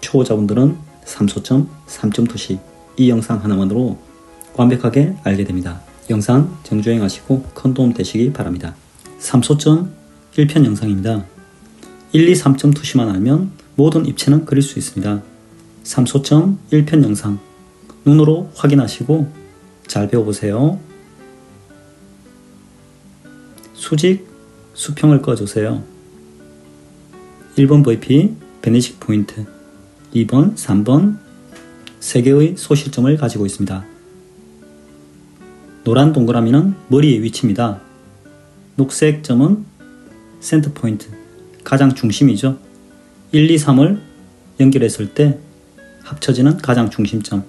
초보자분들은 3소점, 3.2시 이 영상 하나만으로 완벽하게 알게 됩니다. 영상 정주행하시고 큰 도움 되시기 바랍니다. 3소점 1편 영상입니다. 1, 2, 3.2시만 알면 모든 입체는 그릴 수 있습니다. 3소점 1편 영상 눈으로 확인하시고 잘 배워보세요. 수직, 수평을 꺼주세요. 1번 VP, 베니식 포인트, 2번, 3번 3개의 소실점을 가지고 있습니다. 노란 동그라미는 머리의 위치입니다. 녹색 점은 센터 포인트, 가장 중심이죠. 1, 2, 3을 연결했을 때 합쳐지는 가장 중심점.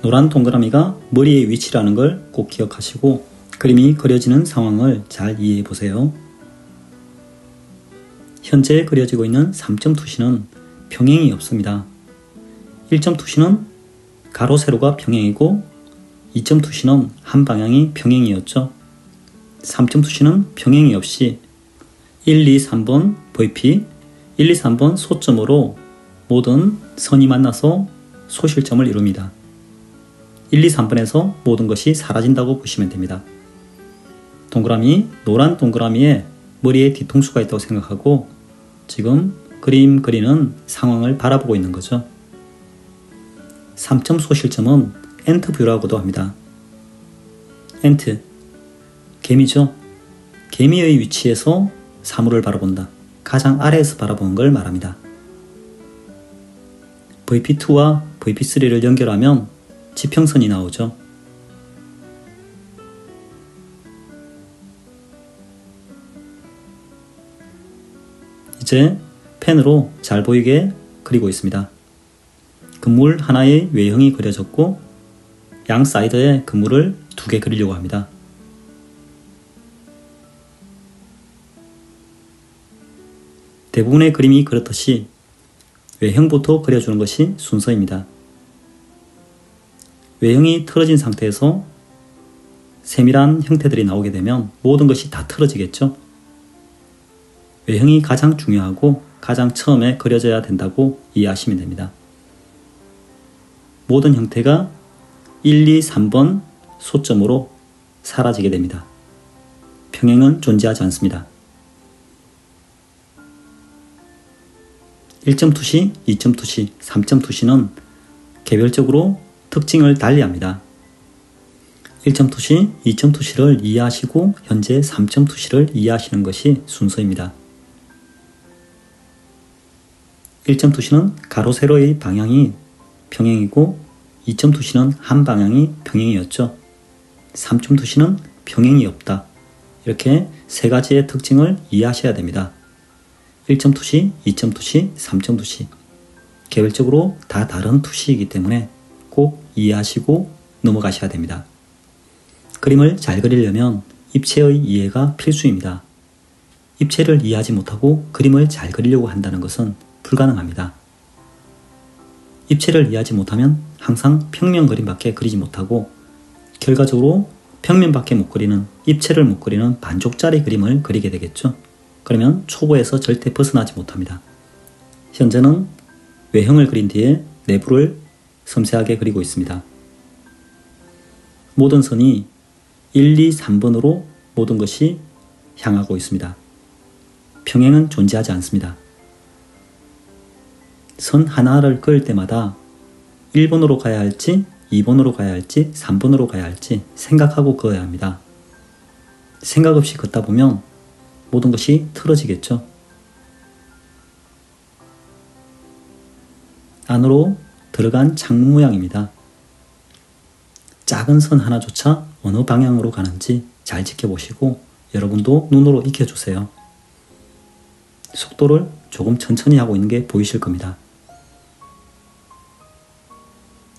노란 동그라미가 머리의 위치라는 걸 꼭 기억하시고 그림이 그려지는 상황을 잘 이해해 보세요. 현재 그려지고 있는 3.2시는 평행이 없습니다. 1.2시는 가로 세로가 평행이고 2.2시는 한 방향이 평행이었죠. 3.2시는 평행이 없이 1, 2, 3번 VP, 1, 2, 3번 소점으로 모든 선이 만나서 소실점을 이룹니다. 1, 2, 3번에서 모든 것이 사라진다고 보시면 됩니다. 동그라미, 노란 동그라미에 머리에 뒤통수가 있다고 생각하고 지금 그림 그리는 상황을 바라보고 있는 거죠. 3점 소실점은 엔트 뷰라고도 합니다. 엔트, 개미죠. 개미의 위치에서 사물을 바라본다. 가장 아래에서 바라보는 걸 말합니다. VP2와 VP3를 연결하면 지평선이 나오죠. 이제 펜으로 잘 보이게 그리고 있습니다. 그물 하나의 외형이 그려졌고 양 사이드에 그물을 2개 그리려고 합니다. 대부분의 그림이 그렇듯이 외형부터 그려주는 것이 순서입니다. 외형이 틀어진 상태에서 세밀한 형태들이 나오게 되면 모든 것이 다 틀어지겠죠. 외형이 가장 중요하고 가장 처음에 그려져야 된다고 이해하시면 됩니다. 모든 형태가 1, 2, 3번 소점으로 사라지게 됩니다. 평행은 존재하지 않습니다. 1.2시, 2.2시, 3.2시는 개별적으로 특징을 달리합니다. 1.2시, 2.2시를 이해하시고 현재 3.2시를 이해하시는 것이 순서입니다. 1.2시는 가로 세로의 방향이 평행이고 2.2시는 한 방향이 평행이었죠. 3.2시는 평행이 없다. 이렇게 세 가지의 특징을 이해하셔야 됩니다. 1.2시, 2.2시, 3.2시 개별적으로 다 다른 투시이기 때문에 꼭 이해하시고 넘어가셔야 됩니다. 그림을 잘 그리려면 입체의 이해가 필수입니다. 입체를 이해하지 못하고 그림을 잘 그리려고 한다는 것은 불가능합니다. 입체를 이해하지 못하면 항상 평면 그림밖에 그리지 못하고 결과적으로 평면밖에 못 그리는, 입체를 못 그리는 반쪽짜리 그림을 그리게 되겠죠. 그러면 초보에서 절대 벗어나지 못합니다. 현재는 외형을 그린 뒤에 내부를 섬세하게 그리고 있습니다. 모든 선이 1, 2, 3번으로 모든 것이 향하고 있습니다. 평행은 존재하지 않습니다. 선 하나를 그을 때마다 1번으로 가야 할지 2번으로 가야 할지 3번으로 가야 할지 생각하고 그어야 합니다. 생각 없이 긋다 보면 모든 것이 틀어지겠죠. 안으로 들어간 창문 모양입니다. 작은 선 하나조차 어느 방향으로 가는지 잘 지켜보시고 여러분도 눈으로 익혀주세요. 속도를 조금 천천히 하고 있는 게 보이실 겁니다.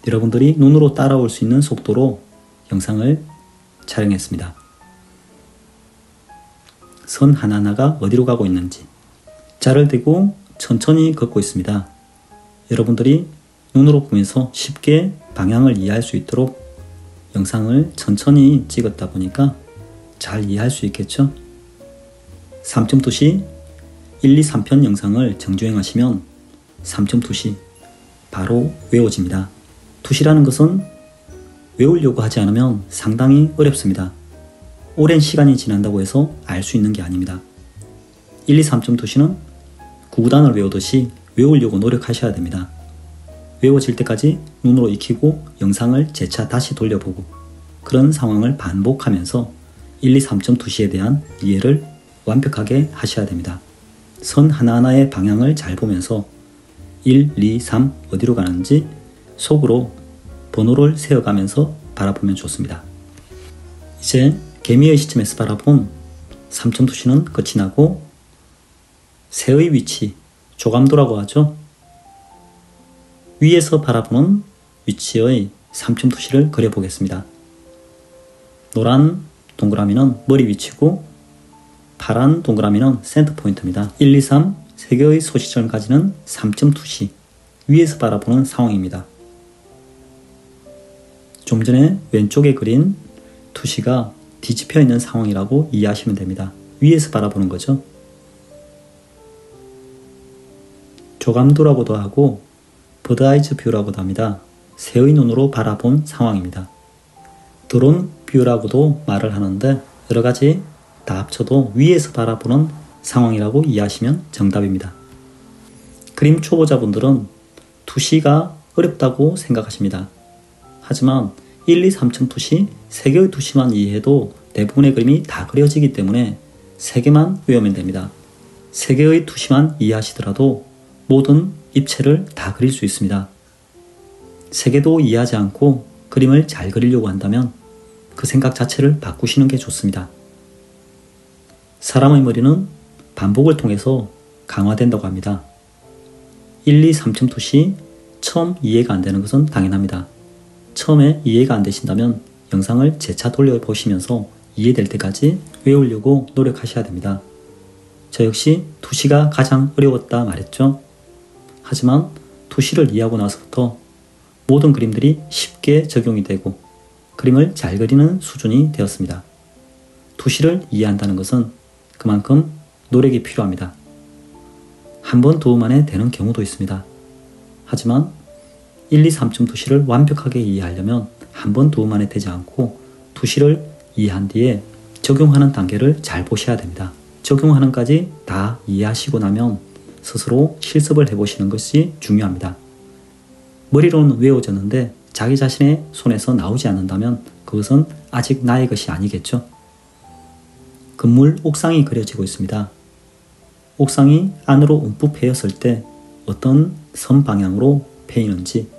여러분들이 눈으로 따라올 수 있는 속도로 영상을 촬영했습니다. 선 하나하나가 어디로 가고 있는지 자를 대고 천천히 걷고 있습니다. 여러분들이 눈으로 보면서 쉽게 방향을 이해할 수 있도록 영상을 천천히 찍었다 보니까 잘 이해할 수 있겠죠? 3.2시 1, 2, 3편 영상을 정주행하시면 3.2시 바로 외워집니다. 투시라는 것은 외우려고 하지 않으면 상당히 어렵습니다. 오랜 시간이 지난다고 해서 알 수 있는 게 아닙니다. 1, 2, 3점 투시는 구구단을 외우듯이 외우려고 노력하셔야 됩니다. 외워질 때까지 눈으로 익히고 영상을 재차 다시 돌려보고 그런 상황을 반복하면서 1, 2, 3점 투시에 대한 이해를 완벽하게 하셔야 됩니다. 선 하나하나의 방향을 잘 보면서 1, 2, 3 어디로 가는지 속으로 번호를 세어가면서 바라보면 좋습니다. 이제 개미의 시점에서 바라본 3점 투시는 끝이 나고 새의 위치, 조감도라고 하죠. 위에서 바라보는 위치의 3점 투시를 그려보겠습니다. 노란 동그라미는 머리 위치고 파란 동그라미는 센터 포인트입니다. 1, 2, 3 세 개의 소시점까지는 3점 투시, 위에서 바라보는 상황입니다. 좀 전에 왼쪽에 그린 투시가 뒤집혀 있는 상황이라고 이해하시면 됩니다. 위에서 바라보는 거죠. 조감도라고도 하고 버드아이즈 뷰라고도 합니다. 새의 눈으로 바라본 상황입니다. 드론 뷰라고도 말을 하는데 여러가지 다 합쳐도 위에서 바라보는 상황이라고 이해하시면 정답입니다. 그림 초보자분들은 투시가 어렵다고 생각하십니다. 하지만 1, 2, 3점 투시 3개의 투시만 이해해도 대부분의 그림이 다 그려지기 때문에 3개만 외우면 됩니다. 3개의 투시만 이해하시더라도 모든 입체를 다 그릴 수 있습니다. 3개도 이해하지 않고 그림을 잘 그리려고 한다면 그 생각 자체를 바꾸시는 게 좋습니다. 사람의 머리는 반복을 통해서 강화된다고 합니다. 1, 2, 3점 투시 처음 이해가 안 되는 것은 당연합니다. 처음에 이해가 안 되신다면 영상을 재차 돌려보시면서 이해될 때까지 외우려고 노력하셔야 됩니다. 저 역시 투시가 가장 어려웠다 말했죠. 하지만 투시를 이해하고 나서부터 모든 그림들이 쉽게 적용이 되고 그림을 잘 그리는 수준이 되었습니다. 투시를 이해한다는 것은 그만큼 노력이 필요합니다. 한 번, 두 번만에 되는 경우도 있습니다. 하지만 1, 2, 3점 투시를 완벽하게 이해하려면 한 번, 두 번만에 되지 않고 투시를 이해한 뒤에 적용하는 단계를 잘 보셔야 됩니다. 적용하는까지 다 이해하시고 나면 스스로 실습을 해보시는 것이 중요합니다. 머리로는 외워졌는데 자기 자신의 손에서 나오지 않는다면 그것은 아직 나의 것이 아니겠죠. 건물 옥상이 그려지고 있습니다. 옥상이 안으로 움푹 패였을 때 어떤 선 방향으로 패이는지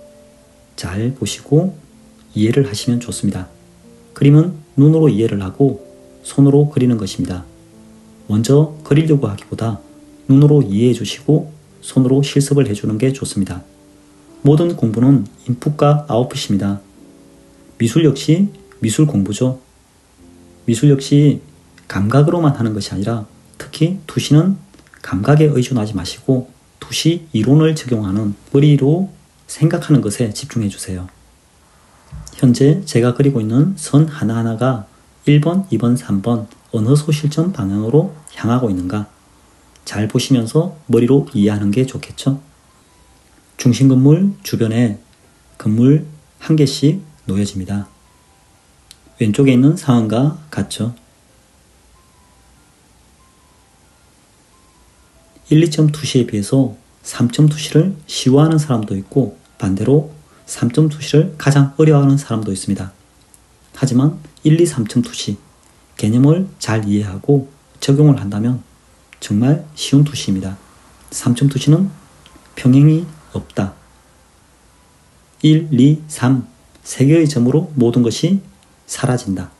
잘 보시고 이해를 하시면 좋습니다. 그림은 눈으로 이해를 하고 손으로 그리는 것입니다. 먼저 그리려고 하기보다 눈으로 이해해 주시고 손으로 실습을 해주는 게 좋습니다. 모든 공부는 인풋과 아웃풋입니다. 미술 역시 미술 공부죠. 미술 역시 감각으로만 하는 것이 아니라 특히 투시는 감각에 의존하지 마시고 투시 이론을 적용하는 머리로 생각하는 것에 집중해 주세요. 현재 제가 그리고 있는 선 하나하나가 1번, 2번, 3번 어느 소실점 방향으로 향하고 있는가 잘 보시면서 머리로 이해하는 게 좋겠죠. 중심 건물 주변에 건물 한 개씩 놓여집니다. 왼쪽에 있는 상황과 같죠. 1, 2점 투시에 비해서 3점 투시를 쉬워하는 사람도 있고 반대로 3점 투시를 가장 어려워하는 사람도 있습니다. 하지만 1, 2, 3점 투시 개념을 잘 이해하고 적용을 한다면 정말 쉬운 투시입니다. 3점 투시는 평행이 없다. 1, 2, 3 세 개의 점으로 모든 것이 사라진다.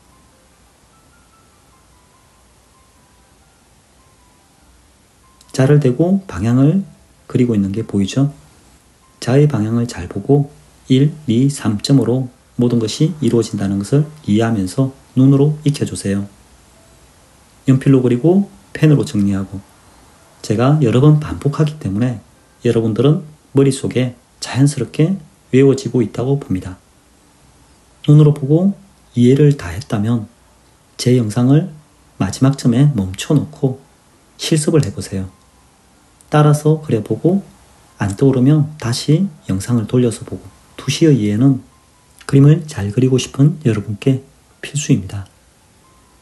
자를 대고 방향을 그리고 있는 게 보이죠? 자의 방향을 잘 보고 1, 2, 3점으로 모든 것이 이루어진다는 것을 이해하면서 눈으로 익혀주세요. 연필로 그리고 펜으로 정리하고 제가 여러 번 반복하기 때문에 여러분들은 머릿속에 자연스럽게 외워지고 있다고 봅니다. 눈으로 보고 이해를 다 했다면 제 영상을 마지막 점에 멈춰놓고 실습을 해보세요. 따라서 그려보고 안 떠오르면 다시 영상을 돌려서 보고 2시의 이해는 그림을 잘 그리고 싶은 여러분께 필수입니다.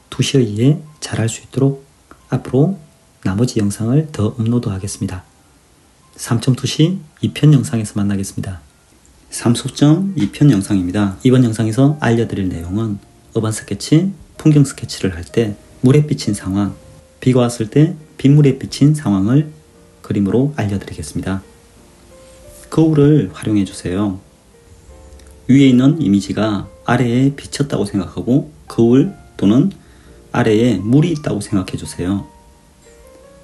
2시의 이해 잘할 수 있도록 앞으로 나머지 영상을 더 업로드 하겠습니다. 3.2시 2편 영상에서 만나겠습니다. 3소점 2편 영상입니다. 이번 영상에서 알려드릴 내용은 어반 스케치, 풍경 스케치를 할 때 물에 비친 상황, 비가 왔을 때 빗물에 비친 상황을 그림으로 알려드리겠습니다. 거울을 활용해 주세요. 위에 있는 이미지가 아래에 비쳤다고 생각하고 거울 또는 아래에 물이 있다고 생각해 주세요.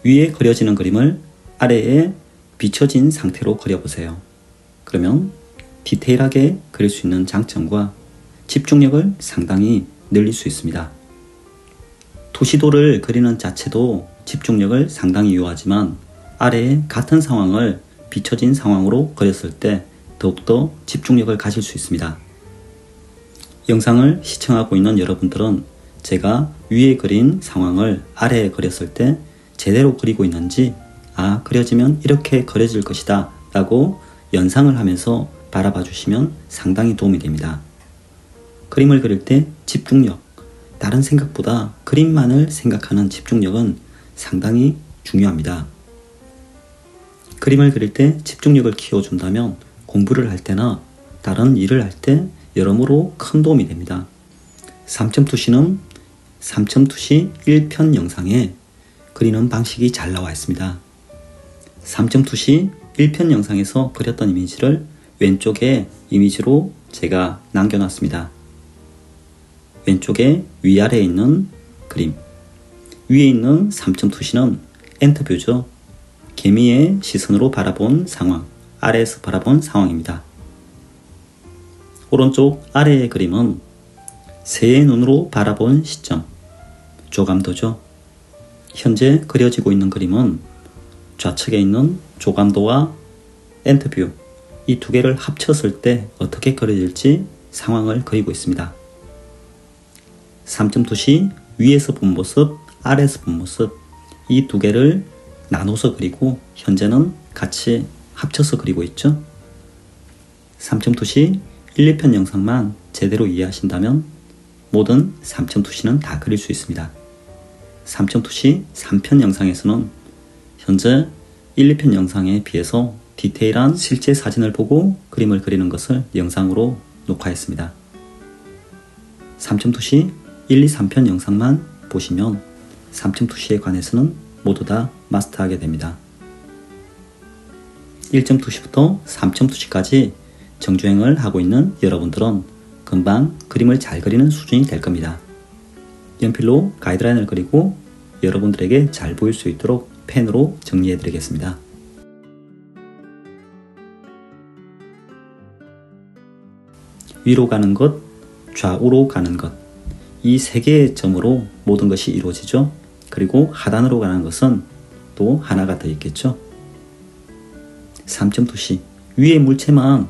위에 그려지는 그림을 아래에 비춰진 상태로 그려보세요. 그러면 디테일하게 그릴 수 있는 장점과 집중력을 상당히 늘릴 수 있습니다. 도시도를 그리는 자체도 집중력을 상당히 요하지만 아래에 같은 상황을 비춰진 상황으로 그렸을 때 더욱더 집중력을 가질 수 있습니다. 영상을 시청하고 있는 여러분들은 제가 위에 그린 상황을 아래에 그렸을 때 제대로 그리고 있는지, 그려지면 이렇게 그려질 것이다 라고 연상을 하면서 바라봐 주시면 상당히 도움이 됩니다. 그림을 그릴 때 집중력, 다른 생각보다 그림만을 생각하는 집중력은 상당히 중요합니다. 그림을 그릴 때 집중력을 키워준다면 공부를 할 때나 다른 일을 할 때 여러모로 큰 도움이 됩니다. 3.2시는 3.2시 1편 영상에 그리는 방식이 잘 나와 있습니다. 3.2시 1편 영상에서 그렸던 이미지를 왼쪽에 이미지로 제가 남겨놨습니다. 왼쪽에 위아래에 있는 그림, 위에 있는 3.2시는 엔터뷰죠. 개미의 시선으로 바라본 상황, 아래에서 바라본 상황입니다. 오른쪽 아래의 그림은 새의 눈으로 바라본 시점, 조감도죠. 현재 그려지고 있는 그림은 좌측에 있는 조감도와 엔터뷰, 이 두 개를 합쳤을 때 어떻게 그려질지 상황을 그리고 있습니다. 3.2시 위에서 본 모습, 아래에서 본 모습, 이 두 개를 나눠서 그리고 현재는 같이 합쳐서 그리고 있죠. 3.2시 1, 2편 영상만 제대로 이해하신다면 모든 3.2시는 다 그릴 수 있습니다. 3.2시 3편 영상에서는 현재 1, 2편 영상에 비해서 디테일한 실제 사진을 보고 그림을 그리는 것을 영상으로 녹화했습니다. 3.2시 1, 2, 3편 영상만 보시면 3.2시에 관해서는 모두 다 마스터하게 됩니다. 1.2시부터 3.2시까지 정주행을 하고 있는 여러분들은 금방 그림을 잘 그리는 수준이 될 겁니다. 연필로 가이드라인을 그리고 여러분들에게 잘 보일 수 있도록 펜으로 정리해 드리겠습니다. 위로 가는 것, 좌우로 가는 것, 이 세 개의 점으로 모든 것이 이루어지죠. 그리고 하단으로 가는 것은 또 하나가 더 있겠죠. 3.2시 위의 물체만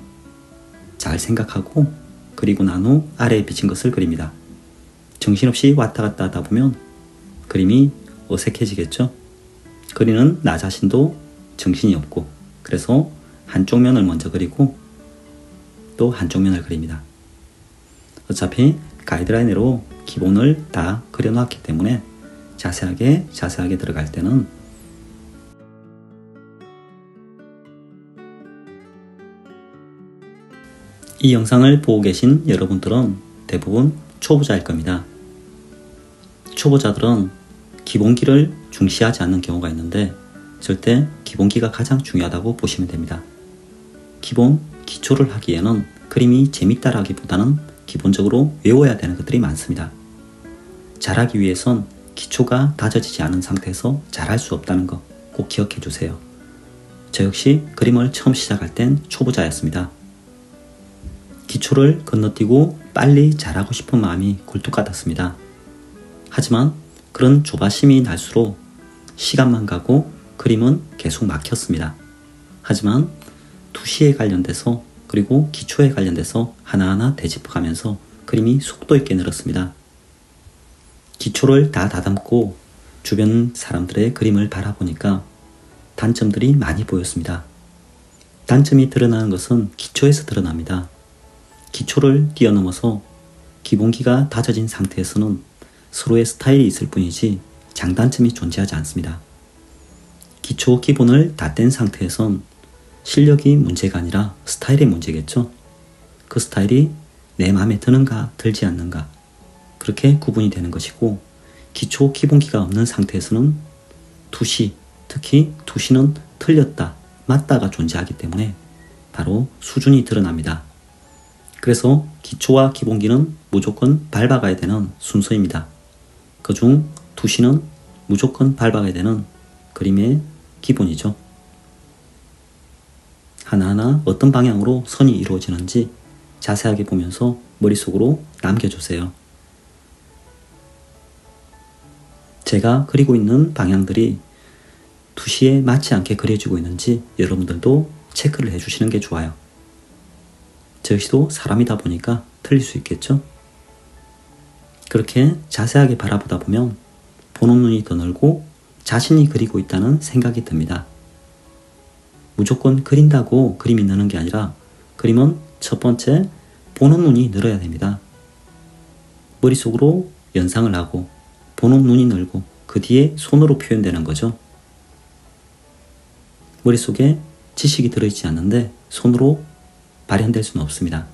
잘 생각하고 그리고 난 후 아래에 비친 것을 그립니다. 정신없이 왔다 갔다 하다 보면 그림이 어색해지겠죠. 그리는 나 자신도 정신이 없고, 그래서 한쪽 면을 먼저 그리고 또 한쪽 면을 그립니다. 어차피 가이드라인으로 기본을 다 그려놨기 때문에 자세하게 들어갈 때는 이 영상을 보고 계신 여러분들은 대부분 초보자일 겁니다. 초보자들은 기본기를 중시하지 않는 경우가 있는데 절대 기본기가 가장 중요하다고 보시면 됩니다. 기초를 하기에는 그림이 재밌다라기보다는 기본적으로 외워야 되는 것들이 많습니다. 잘하기 위해선 기초가 다져지지 않은 상태에서 잘할 수 없다는 거 꼭 기억해 주세요. 저 역시 그림을 처음 시작할 땐 초보자였습니다. 기초를 건너뛰고 빨리 잘하고 싶은 마음이 굴뚝 같았습니다. 하지만 그런 조바심이 날수록 시간만 가고 그림은 계속 막혔습니다. 하지만 2시에 관련돼서 그리고 기초에 관련돼서 하나하나 되짚어가면서 그림이 속도 있게 늘었습니다. 기초를 다 다듬고 주변 사람들의 그림을 바라보니까 단점들이 많이 보였습니다. 단점이 드러나는 것은 기초에서 드러납니다. 기초를 뛰어넘어서 기본기가 다져진 상태에서는 서로의 스타일이 있을 뿐이지 장단점이 존재하지 않습니다. 기초 기본을 다 뗀 상태에선 실력이 문제가 아니라 스타일의 문제겠죠. 그 스타일이 내 마음에 드는가 들지 않는가 그렇게 구분이 되는 것이고, 기초 기본기가 없는 상태에서는 투시, 특히 투시는 틀렸다, 맞다가 존재하기 때문에 바로 수준이 드러납니다. 그래서 기초와 기본기는 무조건 밟아가야 되는 순서입니다. 그중 투시는 무조건 밟아가야 되는 그림의 기본이죠. 하나하나 어떤 방향으로 선이 이루어지는지 자세하게 보면서 머릿속으로 남겨주세요. 제가 그리고 있는 방향들이 투시에 맞지 않게 그려지고 있는지 여러분들도 체크를 해주시는 게 좋아요. 저 역시도 사람이다 보니까 틀릴 수 있겠죠? 그렇게 자세하게 바라보다 보면 보는 눈이 더 넓고 자신이 그리고 있다는 생각이 듭니다. 무조건 그린다고 그림이 느는 게 아니라 그림은 첫 번째 보는 눈이 늘어야 됩니다. 머릿속으로 연상을 하고 보는 눈이 늘고 그 뒤에 손으로 표현되는 거죠. 머릿속에 지식이 들어있지 않는데 손으로 발현될 수는 없습니다.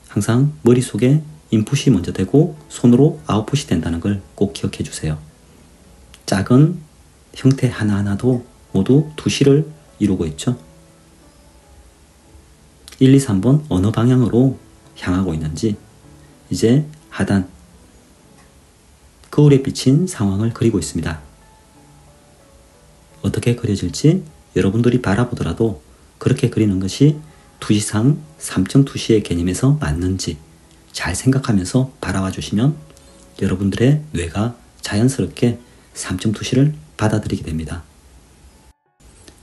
항상 머릿속에 인풋이 먼저 되고 손으로 아웃풋이 된다는 걸 꼭 기억해 주세요. 작은 형태 하나하나도 모두 투시를 이루고 있죠. 1, 2, 3번 어느 방향으로 향하고 있는지 이제 하단 거울에 비친 상황을 그리고 있습니다. 어떻게 그려질지 여러분들이 바라보더라도 그렇게 그리는 것이 투시상 3점 투시의 개념에서 맞는지 잘 생각하면서 바라봐 주시면 여러분들의 뇌가 자연스럽게 3점 투시를 받아들이게 됩니다.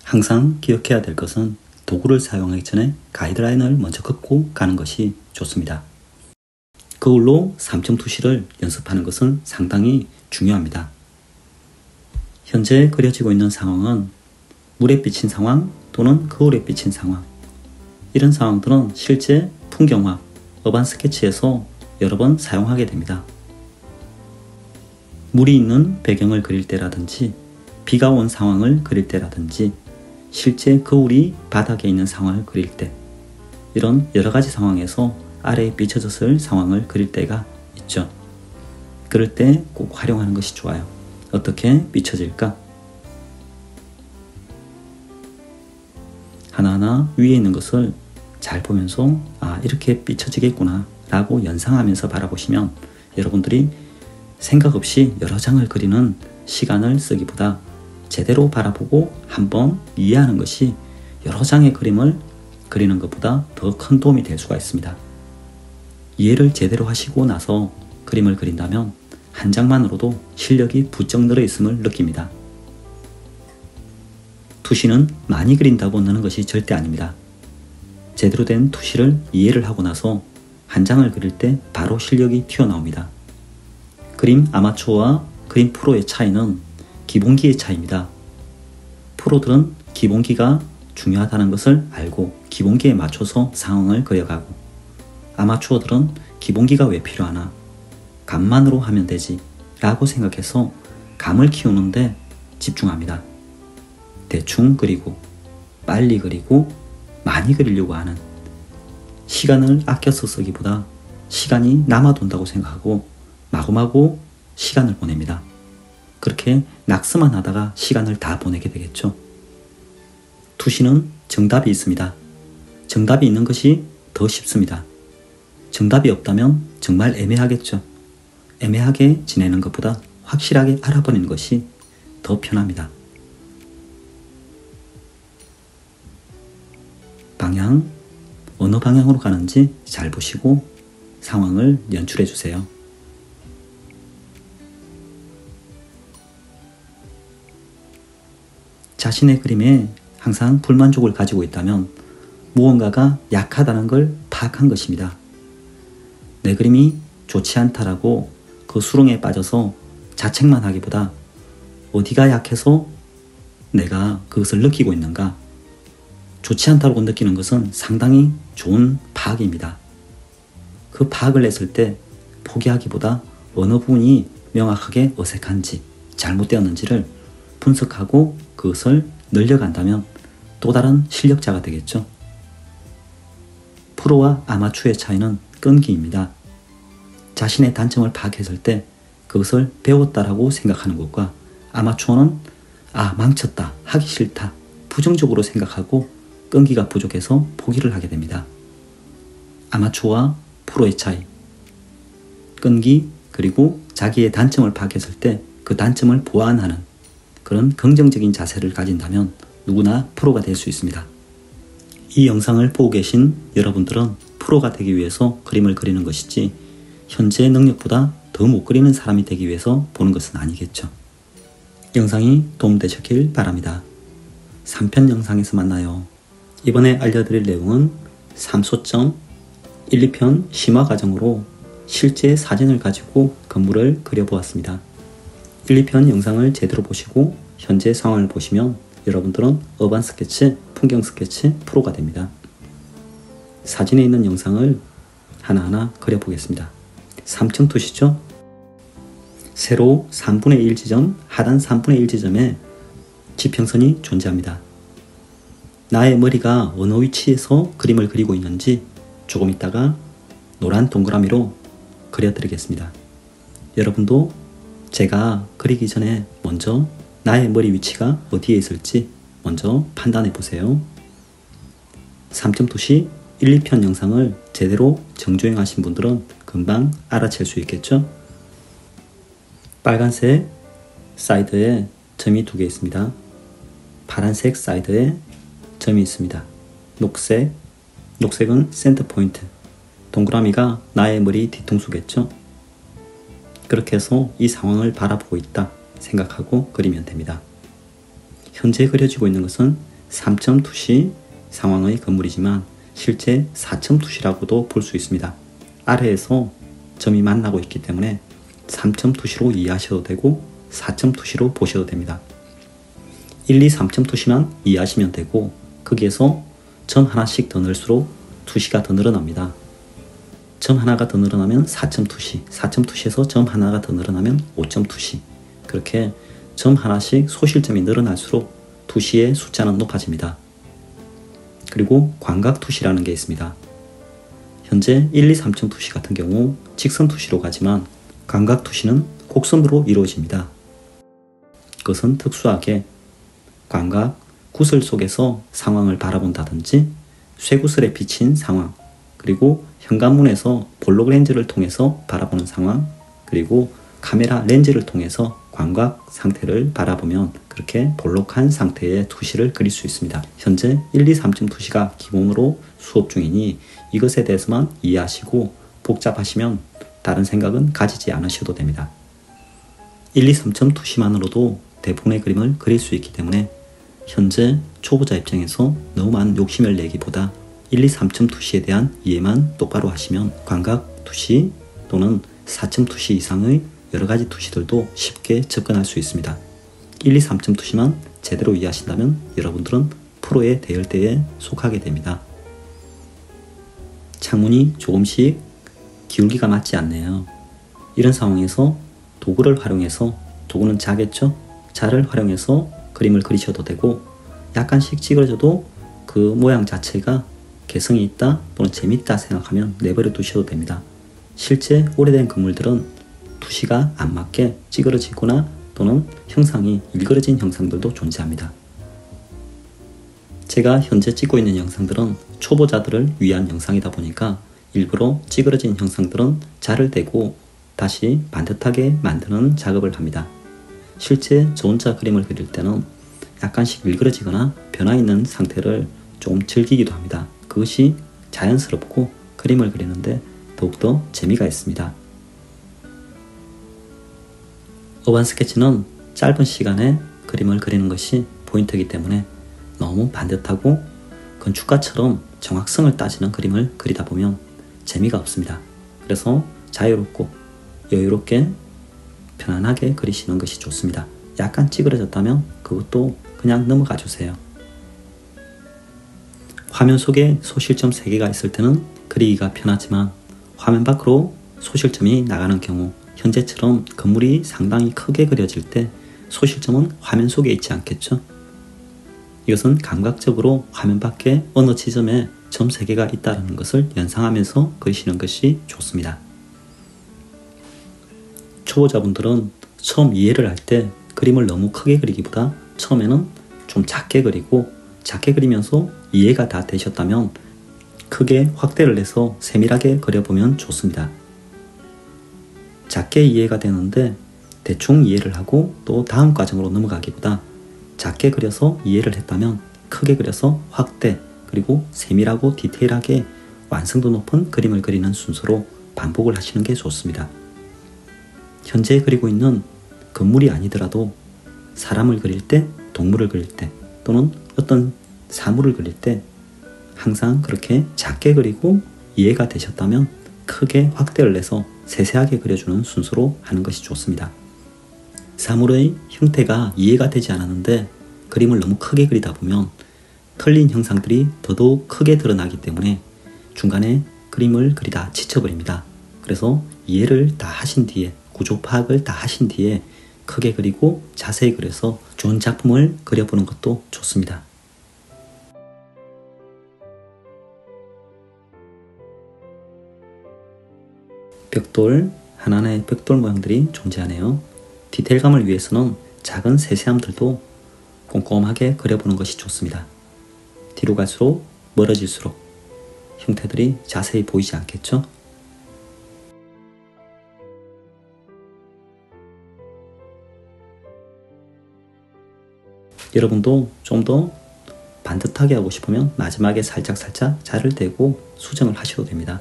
항상 기억해야 될 것은 도구를 사용하기 전에 가이드라인을 먼저 긋고 가는 것이 좋습니다. 거울로 3점 투시를 연습하는 것은 상당히 중요합니다. 현재 그려지고 있는 상황은 물에 비친 상황 또는 거울에 비친 상황, 이런 상황들은 실제 풍경화, 어반 스케치에서 여러 번 사용하게 됩니다. 물이 있는 배경을 그릴 때라든지 비가 온 상황을 그릴 때라든지 실제 거울이 바닥에 있는 상황을 그릴 때, 이런 여러 가지 상황에서 아래에 비춰졌을 상황을 그릴 때가 있죠. 그럴 때 꼭 활용하는 것이 좋아요. 어떻게 비춰질까? 하나하나 위에 있는 것을 잘 보면서 이렇게 비춰지겠구나 라고 연상하면서 바라보시면 여러분들이 생각 없이 여러 장을 그리는 시간을 쓰기보다 제대로 바라보고 한번 이해하는 것이 여러 장의 그림을 그리는 것보다 더 큰 도움이 될 수가 있습니다. 이해를 제대로 하시고 나서 그림을 그린다면 한 장만으로도 실력이 부쩍 늘어 있음을 느낍니다. 투시는 많이 그린다고 느는 것이 절대 아닙니다. 제대로 된 투시를 이해를 하고 나서 한 장을 그릴 때 바로 실력이 튀어나옵니다. 그림 아마추어와 그림 프로의 차이는 기본기의 차이입니다. 프로들은 기본기가 중요하다는 것을 알고 기본기에 맞춰서 상황을 그려가고, 아마추어들은 기본기가 왜 필요하나? 감만으로 하면 되지 라고 생각해서 감을 키우는데 집중합니다. 대충 그리고 빨리 그리고 많이 그리려고 하는, 시간을 아껴서 쓰기보다 시간이 남아돈다고 생각하고 마구마구 시간을 보냅니다. 그렇게 낙서만 하다가 시간을 다 보내게 되겠죠. 투시는 정답이 있습니다. 정답이 있는 것이 더 쉽습니다. 정답이 없다면 정말 애매하겠죠. 애매하게 지내는 것보다 확실하게 알아버리는 것이 더 편합니다. 방향, 어느 방향으로 가는지 잘 보시고 상황을 연출해 주세요. 자신의 그림에 항상 불만족을 가지고 있다면 무언가가 약하다는 걸 파악한 것입니다. 내 그림이 좋지 않다라고 그 수렁에 빠져서 자책만 하기보다 어디가 약해서 내가 그것을 느끼고 있는가, 좋지 않다고 느끼는 것은 상당히 좋은 파악입니다. 그 파악을 냈을 때 포기하기보다 어느 부분이 명확하게 어색한지 잘못되었는지를 분석하고 그것을 늘려간다면 또 다른 실력자가 되겠죠. 프로와 아마추어의 차이는 끈기입니다. 자신의 단점을 파악했을 때 그것을 배웠다라고 생각하는 것과 아마추어는 망쳤다, 하기 싫다, 부정적으로 생각하고 끈기가 부족해서 포기를 하게 됩니다. 아마추어와 프로의 차이, 끈기 그리고 자기의 단점을 파악했을 때 그 단점을 보완하는 그런 긍정적인 자세를 가진다면 누구나 프로가 될 수 있습니다. 이 영상을 보고 계신 여러분들은 프로가 되기 위해서 그림을 그리는 것이지 현재 능력보다 더 못 그리는 사람이 되기 위해서 보는 것은 아니겠죠. 영상이 도움되셨길 바랍니다. 3편 영상에서 만나요. 이번에 알려드릴 내용은 3소점 1, 2편 심화 과정으로 실제 사진을 가지고 건물을 그려보았습니다. 1, 2편 영상을 제대로 보시고 현재 상황을 보시면 여러분들은 어반 스케치, 풍경 스케치 프로가 됩니다. 사진에 있는 영상을 하나하나 그려보겠습니다. 3층 투시죠? 세로 3분의 1 지점, 하단 3분의 1 지점에 지평선이 존재합니다. 나의 머리가 어느 위치에서 그림을 그리고 있는지 조금 있다가 노란 동그라미로 그려드리겠습니다. 여러분도 제가 그리기 전에 먼저 나의 머리 위치가 어디에 있을지 먼저 판단해 보세요. 3점 투시 1, 2편 영상을 제대로 정주행하신 분들은 금방 알아챌 수 있겠죠? 빨간색 사이드에 점이 2개 있습니다. 파란색 사이드에 점이 있습니다. 녹색은 센터 포인트, 동그라미가 나의 머리 뒤통수겠죠? 그렇게 해서 이 상황을 바라보고 있다 생각하고 그리면 됩니다. 현재 그려지고 있는 것은 3점 투시 상황의 건물이지만 실제 4점 투시라고도 볼 수 있습니다. 아래에서 점이 만나고 있기 때문에 3점 투시로 이해하셔도 되고 4점 투시로 보셔도 됩니다. 1, 2, 3점 투시만 이해하시면 되고 거기에서 점 하나씩 더 넣을수록 투시가 더 늘어납니다. 점 하나가 더 늘어나면 4점 투시, 4점 투시에서 점 하나가 더 늘어나면 5점 투시, 그렇게 점 하나씩 소실점이 늘어날수록 투시의 숫자는 높아집니다. 그리고 광각 투시라는 게 있습니다. 현재 1, 2, 3점 투시 같은 경우 직선 투시로 가지만 광각 투시는 곡선으로 이루어집니다. 그것은 특수하게 광각 구슬 속에서 상황을 바라본다든지 쇠구슬에 비친 상황, 그리고 현관문에서 볼록 렌즈를 통해서 바라보는 상황, 그리고 카메라 렌즈를 통해서 광각 상태를 바라보면 그렇게 볼록한 상태의 투시를 그릴 수 있습니다. 현재 1, 2, 3점 투시가 기본으로 수업 중이니 이것에 대해서만 이해하시고 복잡하시면 다른 생각은 가지지 않으셔도 됩니다. 1, 2, 3점 투시만으로도 대부분의 그림을 그릴 수 있기 때문에 현재 초보자 입장에서 너무 많은 욕심을 내기보다 1, 2, 3점 투시에 대한 이해만 똑바로 하시면 광각 투시 또는 4점 투시 이상의 여러가지 투시들도 쉽게 접근할 수 있습니다. 1, 2, 3점 투시만 제대로 이해하신다면 여러분들은 프로의 대열대에 속하게 됩니다. 창문이 조금씩 기울기가 맞지 않네요. 이런 상황에서 도구를 활용해서, 도구는 자겠죠? 자를 활용해서 그림을 그리셔도 되고 약간씩 찌그러져도 그 모양 자체가 개성이 있다 또는 재밌다 생각하면 내버려 두셔도 됩니다. 실제 오래된 건물들은 투시가 안 맞게 찌그러지거나 또는 형상이 일그러진 형상들도 존재합니다. 제가 현재 찍고 있는 영상들은 초보자들을 위한 영상이다 보니까 일부러 찌그러진 형상들은 자를 대고 다시 반듯하게 만드는 작업을 합니다. 실제 저 혼자 그림을 그릴 때는 약간씩 일그러지거나 변화 있는 상태를 조금 즐기기도 합니다. 그것이 자연스럽고 그림을 그리는데 더욱더 재미가 있습니다. 어반 스케치는 짧은 시간에 그림을 그리는 것이 포인트이기 때문에 너무 반듯하고 건축가처럼 정확성을 따지는 그림을 그리다 보면 재미가 없습니다. 그래서 자유롭고 여유롭게 편안하게 그리시는 것이 좋습니다. 약간 찌그러졌다면 그것도 그냥 넘어가 주세요. 화면 속에 소실점 3개가 있을 때는 그리기가 편하지만 화면 밖으로 소실점이 나가는 경우 현재처럼 건물이 상당히 크게 그려질 때 소실점은 화면 속에 있지 않겠죠? 이것은 감각적으로 화면 밖에 어느 지점에 점 3개가 있다는 것을 연상하면서 그리시는 것이 좋습니다. 초보자분들은 처음 이해를 할 때 그림을 너무 크게 그리기보다 처음에는 좀 작게 그리고 작게 그리면서 이해가 다 되셨다면 크게 확대를 해서 세밀하게 그려보면 좋습니다. 작게 이해가 되는데 대충 이해를 하고 또 다음 과정으로 넘어가기보다 작게 그려서 이해를 했다면 크게 그려서 확대 그리고 세밀하고 디테일하게 완성도 높은 그림을 그리는 순서로 반복을 하시는 게 좋습니다. 현재 그리고 있는 건물이 아니더라도 사람을 그릴 때, 동물을 그릴 때 또는 어떤 사물을 그릴 때 항상 그렇게 작게 그리고 이해가 되셨다면 크게 확대를 해서 세세하게 그려주는 순서로 하는 것이 좋습니다. 사물의 형태가 이해가 되지 않았는데 그림을 너무 크게 그리다 보면 틀린 형상들이 더더욱 크게 드러나기 때문에 중간에 그림을 그리다 지쳐버립니다. 그래서 이해를 다 하신 뒤에 구조 파악을 다 하신 뒤에 크게 그리고 자세히 그려서 좋은 작품을 그려보는 것도 좋습니다. 벽돌, 하나하나의 벽돌 모양들이 존재하네요. 디테일감을 위해서는 작은 세세함들도 꼼꼼하게 그려보는 것이 좋습니다. 뒤로 갈수록 멀어질수록 형태들이 자세히 보이지 않겠죠? 여러분도 좀 더 반듯하게 하고 싶으면 마지막에 살짝 자를 대고 수정을 하셔도 됩니다.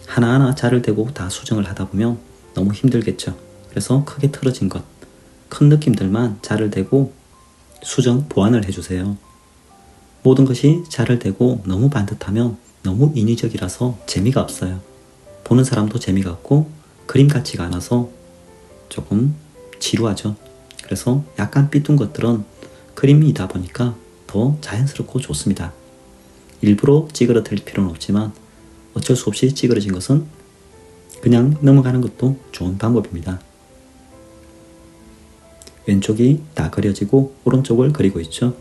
하나하나 자를 대고 다 수정을 하다 보면 너무 힘들겠죠. 그래서 크게 틀어진 것, 큰 느낌들만 자를 대고 수정, 보완을 해주세요. 모든 것이 자를 대고 너무 반듯하면 너무 인위적이라서 재미가 없어요. 보는 사람도 재미가 없고 그림 같지가 않아서 조금 지루하죠. 그래서 약간 삐뚤은 것들은 그림이다 보니까 더 자연스럽고 좋습니다. 일부러 찌그러뜨릴 필요는 없지만 어쩔 수 없이 찌그러진 것은 그냥 넘어가는 것도 좋은 방법입니다. 왼쪽이 다 그려지고 오른쪽을 그리고 있죠.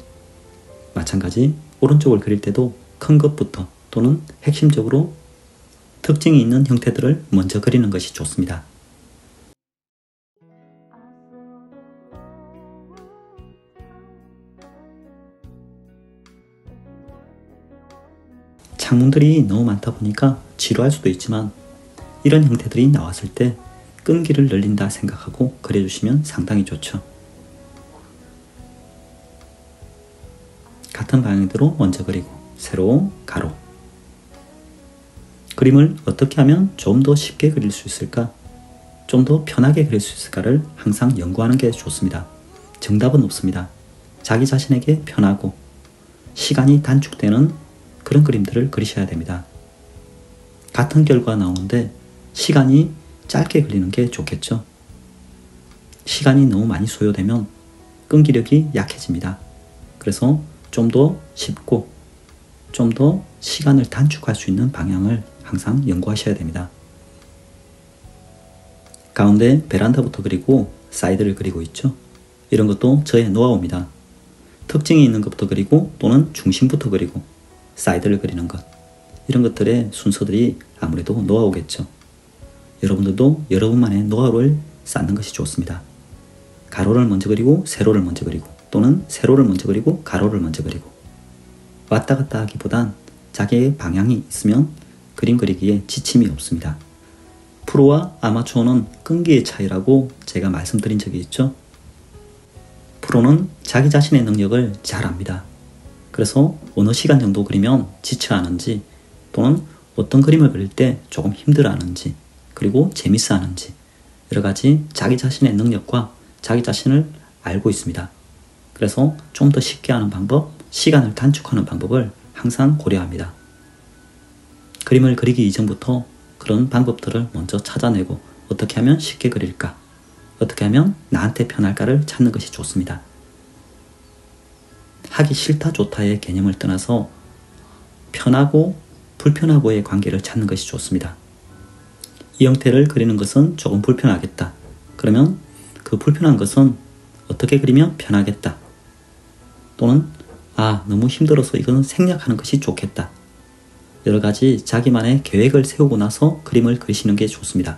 마찬가지 오른쪽을 그릴 때도 큰 것부터 또는 핵심적으로 특징이 있는 형태들을 먼저 그리는 것이 좋습니다. 창문들이 너무 많다 보니까 지루할 수도 있지만 이런 형태들이 나왔을 때 끈기를 늘린다 생각하고 그려주시면 상당히 좋죠. 같은 방향대로 먼저 그리고 세로, 가로. 그림을 어떻게 하면 좀 더 쉽게 그릴 수 있을까? 좀 더 편하게 그릴 수 있을까를 항상 연구하는 게 좋습니다. 정답은 없습니다. 자기 자신에게 편하고 시간이 단축되는 그런 그림들을 그리셔야 됩니다. 같은 결과가 나오는데 시간이 짧게 그리는 게 좋겠죠. 시간이 너무 많이 소요되면 끈기력이 약해집니다. 그래서 좀 더 쉽고 좀 더 시간을 단축할 수 있는 방향을 항상 연구하셔야 됩니다. 가운데 베란다부터 그리고 사이드를 그리고 있죠. 이런 것도 저의 노하우입니다. 특징이 있는 것부터 그리고 또는 중심부터 그리고 사이드를 그리는 것, 이런 것들의 순서들이 아무래도 노하우겠죠. 여러분들도 여러분만의 노하우를 쌓는 것이 좋습니다. 가로를 먼저 그리고 세로를 먼저 그리고 또는 세로를 먼저 그리고 가로를 먼저 그리고 왔다 갔다 하기보단 자기의 방향이 있으면 그림 그리기에 지침이 없습니다. 프로와 아마추어는 끈기의 차이라고 제가 말씀드린 적이 있죠. 프로는 자기 자신의 능력을 잘 압니다. 그래서 어느 시간 정도 그리면 지쳐하는지 또는 어떤 그림을 그릴 때 조금 힘들어하는지 그리고 재밌어하는지 여러가지 자기 자신의 능력과 자기 자신을 알고 있습니다. 그래서 좀 더 쉽게 하는 방법, 시간을 단축하는 방법을 항상 고려합니다. 그림을 그리기 이전부터 그런 방법들을 먼저 찾아내고 어떻게 하면 쉽게 그릴까, 어떻게 하면 나한테 편할까를 찾는 것이 좋습니다. 하기 싫다 좋다의 개념을 떠나서 편하고 불편하고의 관계를 찾는 것이 좋습니다. 이 형태를 그리는 것은 조금 불편하겠다. 그러면 그 불편한 것은 어떻게 그리면 편하겠다. 또는 너무 힘들어서 이거는 생략하는 것이 좋겠다. 여러 가지 자기만의 계획을 세우고 나서 그림을 그리시는 게 좋습니다.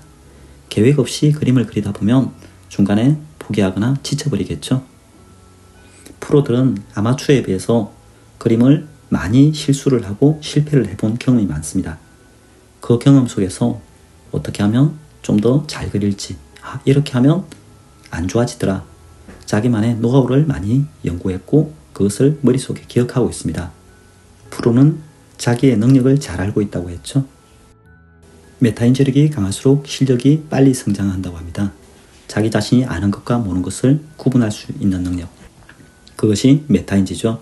계획 없이 그림을 그리다 보면 중간에 포기하거나 지쳐버리겠죠. 프로들은 아마추어에 비해서 그림을 많이 실수를 하고 실패를 해본 경험이 많습니다. 그 경험 속에서 어떻게 하면 좀 더 잘 그릴지, 이렇게 하면 안 좋아지더라. 자기만의 노하우를 많이 연구했고 그것을 머릿속에 기억하고 있습니다. 프로는 자기의 능력을 잘 알고 있다고 했죠. 메타인지력이 강할수록 실력이 빨리 성장한다고 합니다. 자기 자신이 아는 것과 모르는 것을 구분할 수 있는 능력. 그것이 메타인지죠.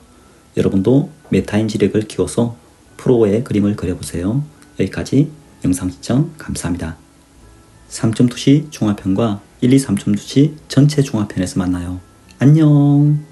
여러분도 메타인지력을 키워서 프로의 그림을 그려보세요. 여기까지 영상 시청 감사합니다. 3점 투시 종합편과 1, 2, 3점 투시 전체 종합편에서 만나요. 안녕.